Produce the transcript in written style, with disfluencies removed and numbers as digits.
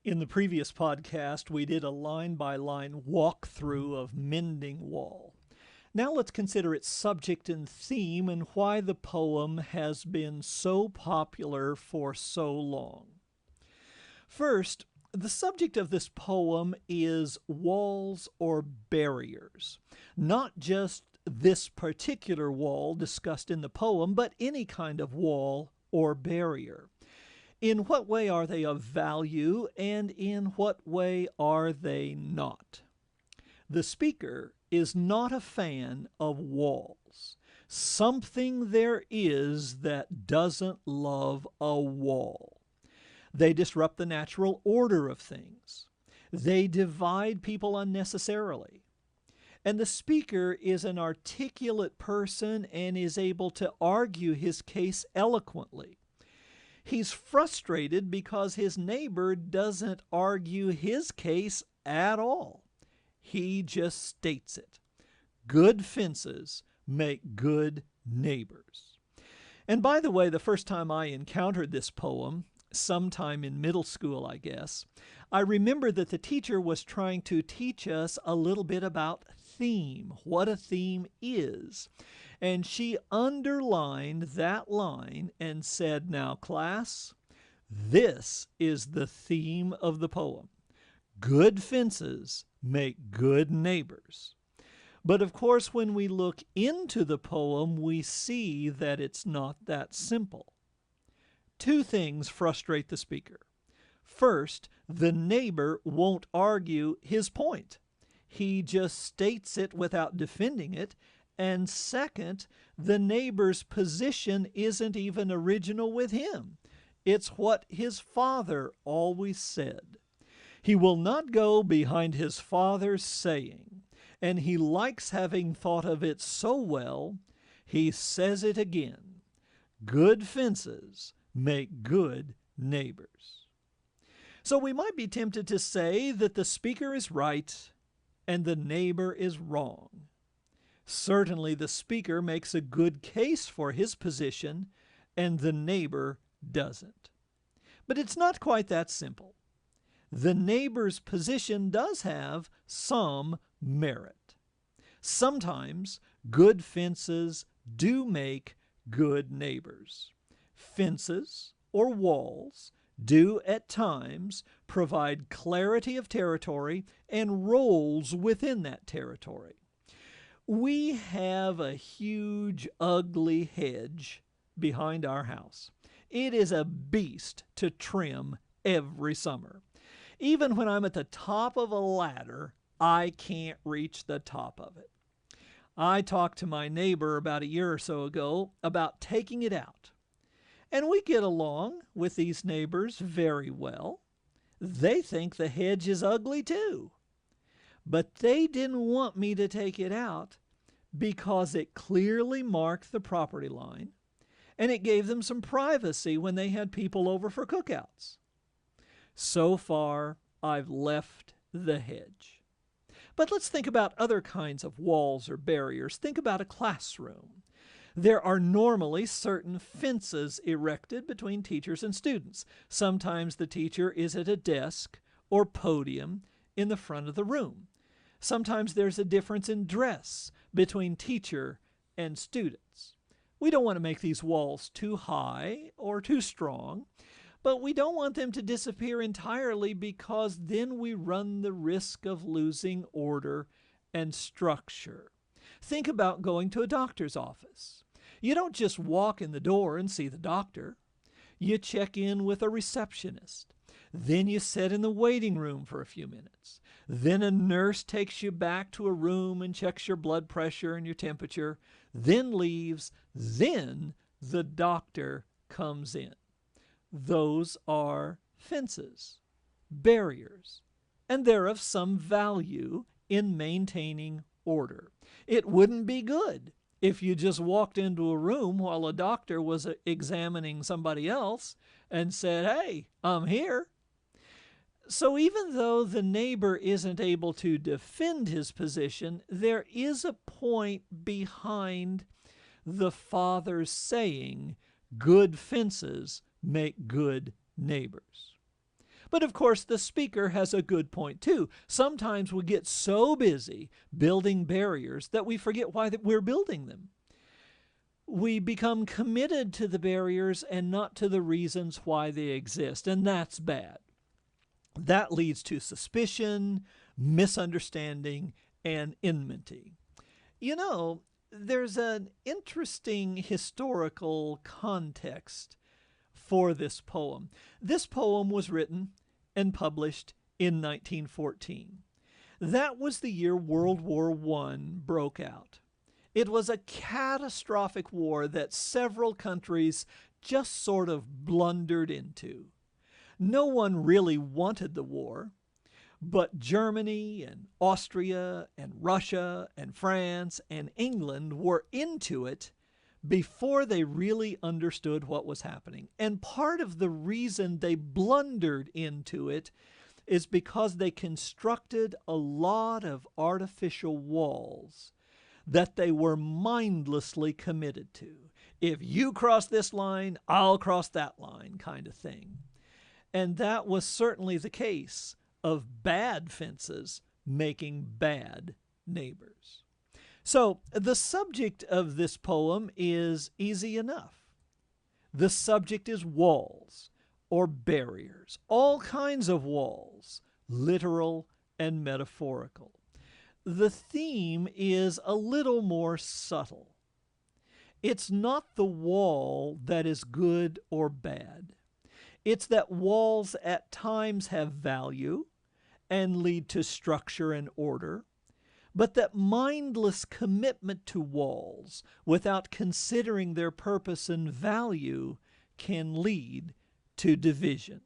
In the previous podcast, we did a line-by-line walkthrough of Mending Wall. Now let's consider its subject and theme and why the poem has been so popular for so long. First, the subject of this poem is walls or barriers, not just this particular wall discussed in the poem, but any kind of wall or barrier. In what way are they of value, and in what way are they not? The speaker is not a fan of walls. Something there is that doesn't love a wall. They disrupt the natural order of things. They divide people unnecessarily. And the speaker is an articulate person and is able to argue his case eloquently. He's frustrated because his neighbor doesn't argue his case at all. He just states it. Good fences make good neighbors. And by the way, the first time I encountered this poem, sometime in middle school, I guess, I remember that the teacher was trying to teach us a little bit about theme, what a theme is. And she underlined that line and said, "Now, class, this is the theme of the poem. Good fences make good neighbors." But of course, when we look into the poem, we see that it's not that simple. Two things frustrate the speaker. First, the neighbor won't argue his point. He just states it without defending it. And second, the neighbor's position isn't even original with him. It's what his father always said. He will not go behind his father's saying, and he likes having thought of it so well, he says it again. Good fences make good neighbors. So we might be tempted to say that the speaker is right and the neighbor is wrong. Certainly the speaker makes a good case for his position and the neighbor doesn't. But it's not quite that simple. The neighbor's position does have some merit. Sometimes good fences do make good neighbors. Fences or walls do at times provide clarity of territory and roles within that territory. We have a huge, ugly hedge behind our house. It is a beast to trim every summer. Even when I'm at the top of a ladder, I can't reach the top of it. I talked to my neighbor about a year or so ago about taking it out. And we get along with these neighbors very well. They think the hedge is ugly too. But they didn't want me to take it out because it clearly marked the property line and it gave them some privacy when they had people over for cookouts. So far, I've left the hedge. But let's think about other kinds of walls or barriers. Think about a classroom. There are normally certain fences erected between teachers and students. Sometimes the teacher is at a desk or podium in the front of the room. Sometimes there's a difference in dress between teacher and students. We don't want to make these walls too high or too strong, but we don't want them to disappear entirely because then we run the risk of losing order and structure. Think about going to a doctor's office. You don't just walk in the door and see the doctor. You check in with a receptionist. Then you sit in the waiting room for a few minutes. Then a nurse takes you back to a room and checks your blood pressure and your temperature, then leaves. Then the doctor comes in. Those are fences, barriers, and they're of some value in maintaining order. It wouldn't be good if you just walked into a room while a doctor was examining somebody else and said, "Hey, I'm here." So even though the neighbor isn't able to defend his position, there is a point behind the father's saying, good fences make good neighbors. But of course, the speaker has a good point too. Sometimes we get so busy building barriers that we forget why we're building them. We become committed to the barriers and not to the reasons why they exist, and that's bad. That leads to suspicion, misunderstanding, and enmity. You know, there's an interesting historical context for this poem. This poem was written and published in 1914. That was the year World War I broke out. It was a catastrophic war that several countries just sort of blundered into. No one really wanted the war, but Germany and Austria and Russia and France and England were into it before they really understood what was happening. And part of the reason they blundered into it is because they constructed a lot of artificial walls that they were mindlessly committed to. If you cross this line, I'll cross that line, kind of thing. And that was certainly the case of bad fences making bad neighbors. So the subject of this poem is easy enough. The subject is walls or barriers, all kinds of walls, literal and metaphorical. The theme is a little more subtle. It's not the wall that is good or bad. It's that walls at times have value and lead to structure and order, but that mindless commitment to walls without considering their purpose and value can lead to division.